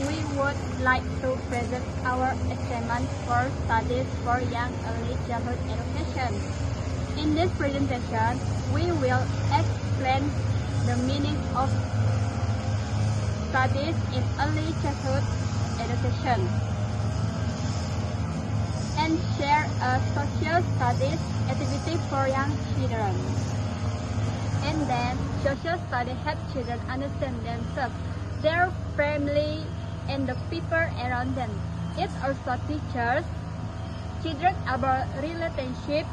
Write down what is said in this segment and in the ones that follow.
we would like to present our assignment for studies for young early childhood education. In this presentation, we will explain the meaning of studies in early childhood education and share a social studies activity for young children. And then, social studies help children understand themselves, their family, and the people around them. It also teaches children about relationships,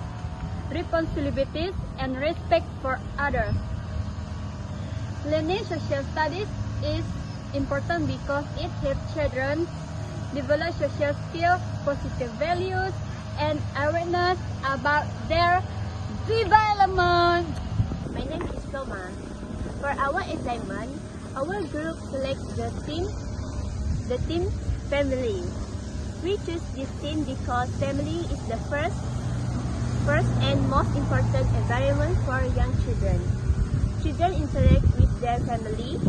responsibilities, and respect for others. Learning social studies is important because it helps children develop social skills, positive values, and awareness about their development. My name is Toma. For our assignment, our group selects the team family. We choose this team because family is the first and most important environment for young children. Children interact with their family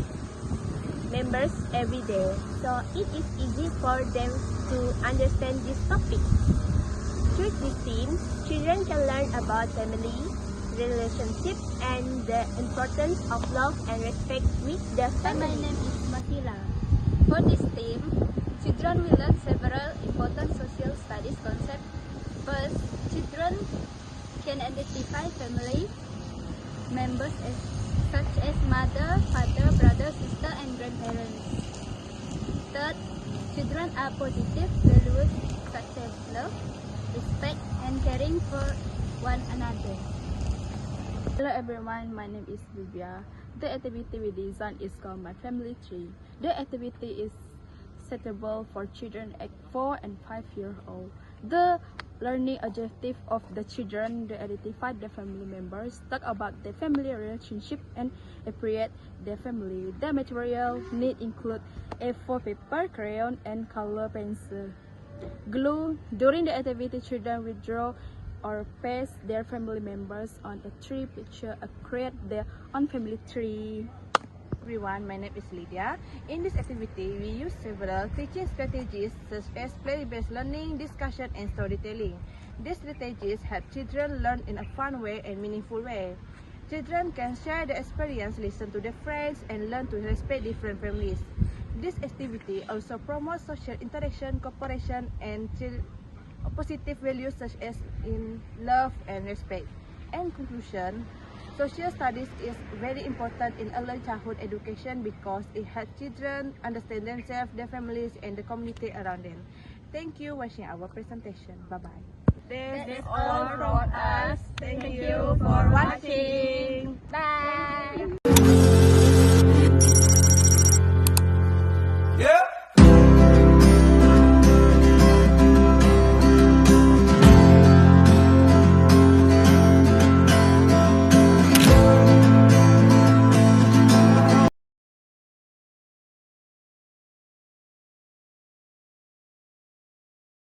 members every day, so it is easy for them to understand this topic. Through this team, children can learn about family, relationships, and the importance of love and respect with their family. My name is Masila. For this team, children will learn several important social studies concepts. First, children can identify family members such as mother, father, brother, sister, and grandparents. Third, children are positive values such as love, respect, and caring for one another. Hello everyone, my name is Livia. The activity we designed is called My Family Tree. The activity is suitable for children at 4 and 5 years old. The learning objective of the children, they identify their family members, talk about their family relationship, and appreciate their family. The material need include A4 paper, crayon, and color pencil. Glue. During the activity, children will draw or paste their family members on a tree picture or create their own family tree. Everyone, my name is Lydia. In this activity, we use several teaching strategies such as play-based learning, discussion, and storytelling. These strategies help children learn in a fun way and meaningful way. Children can share their experience, listen to their friends, and learn to respect different families. This activity also promotes social interaction, cooperation, and positive values such as in love and respect. In conclusion, social studies is very important in early childhood education because it helps children understand themselves, their families, and the community around them. Thank you for watching our presentation. Bye-bye. That's all from us. Thank you for watching. Bye.